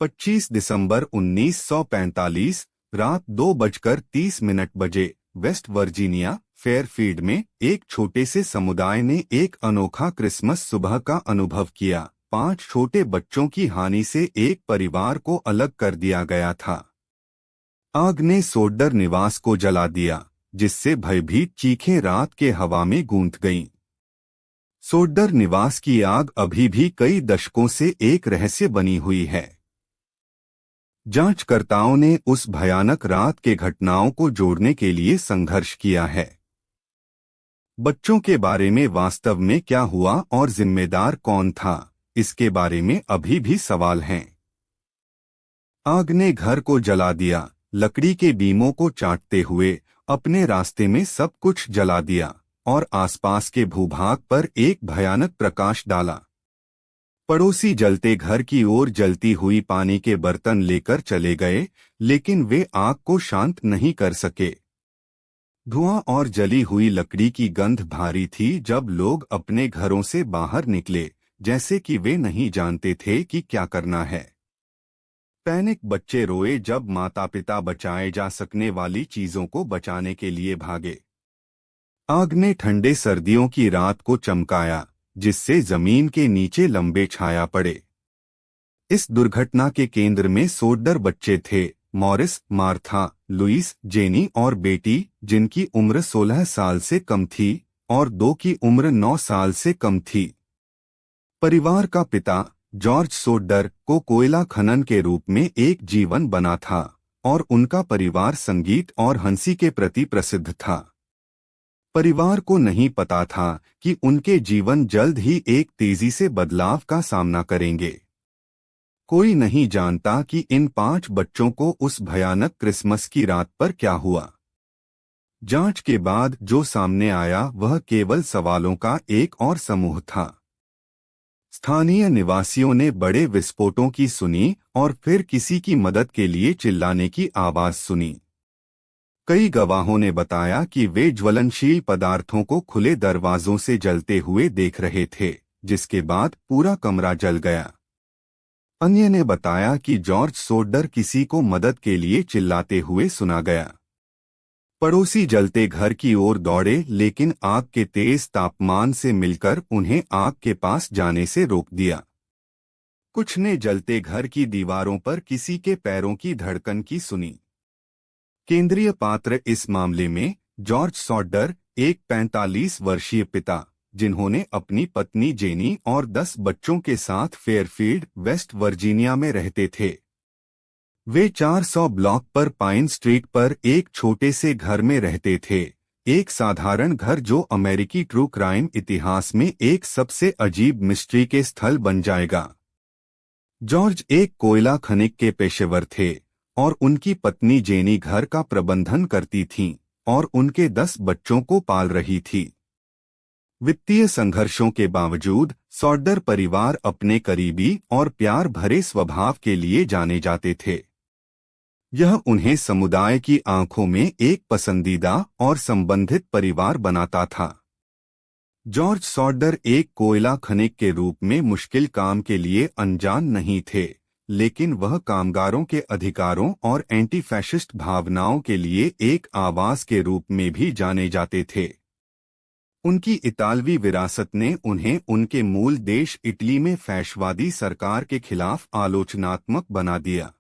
25 दिसंबर 1945 रात 2:30 बजे West Virginia Fairfield में एक छोटे से समुदाय ने एक अनोखा क्रिसमस सुबह का अनुभव किया। 5 छोटे बच्चों की हानि से एक परिवार को अलग कर दिया गया था। आग ने सोड्डर निवास को जला दिया, जिससे भयभीत चीखें रात के हवा में गूंज गईं। सोड्डर निवास की आग अभी भी कई दशकों से एक रहस्य बनी हुई है। जांचकर्ताओं ने उस भयानक रात के घटनाओं को जोड़ने के लिए संघर्ष किया है। बच्चों के बारे में वास्तव में क्या हुआ और जिम्मेदार कौन था, इसके बारे में अभी भी सवाल हैं। आग ने घर को जला दिया, लकड़ी के बीमों को चाटते हुए अपने रास्ते में सब कुछ जला दिया और आसपास के भूभाग पर एक भयानक प्रकाश डाला। पड़ोसी जलते घर की ओर जलती हुई पानी के बर्तन लेकर चले गए, लेकिन वे आग को शांत नहीं कर सके। धुआं और जली हुई लकड़ी की गंध भारी थी जब लोग अपने घरों से बाहर निकले, जैसे कि वे नहीं जानते थे कि क्या करना है। पैनिक बच्चे रोए जब माता पिता बचाए जा सकने वाली चीजों को बचाने के लिए भागे। आग ने ठंडे सर्दियों की रात को चमकाया, जिससे जमीन के नीचे लंबे छाया पड़े। इस दुर्घटना के केंद्र में सोड्डर बच्चे थे, मॉरिस, मार्था, लुइस, जेनी और बेटी, जिनकी उम्र 16 साल से कम थी और 2 की उम्र 9 साल से कम थी। परिवार का पिता जॉर्ज सोड्डर को कोयला खनन के रूप में एक जीवन बना था और उनका परिवार संगीत और हंसी के प्रति प्रसिद्ध था। परिवार को नहीं पता था कि उनके जीवन जल्द ही एक तेजी से बदलाव का सामना करेंगे। कोई नहीं जानता कि इन 5 बच्चों को उस भयानक क्रिसमस की रात पर क्या हुआ। जांच के बाद जो सामने आया वह केवल सवालों का एक और समूह था। स्थानीय निवासियों ने बड़े विस्फोटों की सुनी और फिर किसी की मदद के लिए चिल्लाने की आवाज सुनी। कई गवाहों ने बताया कि वे ज्वलनशील पदार्थों को खुले दरवाजों से जलते हुए देख रहे थे, जिसके बाद पूरा कमरा जल गया। अन्य ने बताया कि जॉर्ज सोड्डर किसी को मदद के लिए चिल्लाते हुए सुना गया। पड़ोसी जलते घर की ओर दौड़े, लेकिन आग के तेज तापमान से मिलकर उन्हें आग के पास जाने से रोक दिया। कुछ ने जलते घर की दीवारों पर किसी के पैरों की धड़कन की सुनी। केंद्रीय पात्र इस मामले में जॉर्ज सोड्डर, एक 45 वर्षीय पिता, जिन्होंने अपनी पत्नी जेनी और 10 बच्चों के साथ फेयरफील्ड, वेस्ट वर्जीनिया में रहते थे। वे 400 ब्लॉक पर पाइन स्ट्रीट पर एक छोटे से घर में रहते थे, एक साधारण घर जो अमेरिकी ट्रू क्राइम इतिहास में एक सबसे अजीब मिस्ट्री के स्थल बन जाएगा। जॉर्ज एक कोयला खनिक के पेशेवर थे और उनकी पत्नी जेनी घर का प्रबंधन करती थीं और उनके 10 बच्चों को पाल रही थी। वित्तीय संघर्षों के बावजूद सोड्डर परिवार अपने करीबी और प्यार भरे स्वभाव के लिए जाने जाते थे। यह उन्हें समुदाय की आंखों में एक पसंदीदा और संबंधित परिवार बनाता था। जॉर्ज सोड्डर एक कोयला खनिक के रूप में मुश्किल काम के लिए अनजान नहीं थे, लेकिन वह कामगारों के अधिकारों और एंटी फैशिस्ट भावनाओं के लिए एक आवाज के रूप में भी जाने जाते थे। उनकी इतालवी विरासत ने उन्हें उनके मूल देश इटली में फैशवादी सरकार के खिलाफ आलोचनात्मक बना दिया।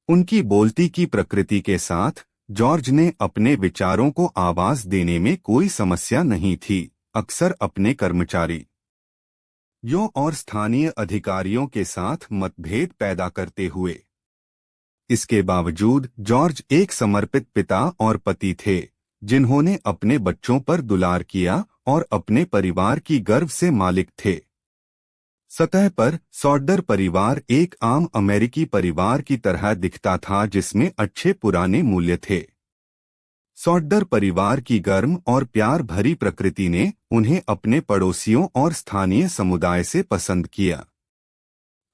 उनकी बोलती की प्रकृति के साथ जॉर्ज ने अपने विचारों को आवाज देने में कोई समस्या नहीं थी, अक्सर अपने कर्मचारियों और स्थानीय अधिकारियों के साथ मतभेद पैदा करते हुए। इसके बावजूद जॉर्ज एक समर्पित पिता और पति थे, जिन्होंने अपने बच्चों पर दुलार किया और अपने परिवार की गर्व से मालिक थे। सतह पर सोड्डर परिवार एक आम अमेरिकी परिवार की तरह दिखता था, जिसमें अच्छे पुराने मूल्य थे। सोड्डर परिवार की गर्म और प्यार भरी प्रकृति ने उन्हें अपने पड़ोसियों और स्थानीय समुदाय से पसंद किया।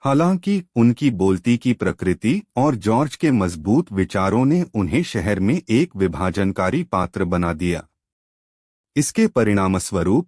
हालांकि उनकी बोलती की प्रकृति और जॉर्ज के मजबूत विचारों ने उन्हें शहर में एक विभाजनकारी पात्र बना दिया। इसके परिणामस्वरूप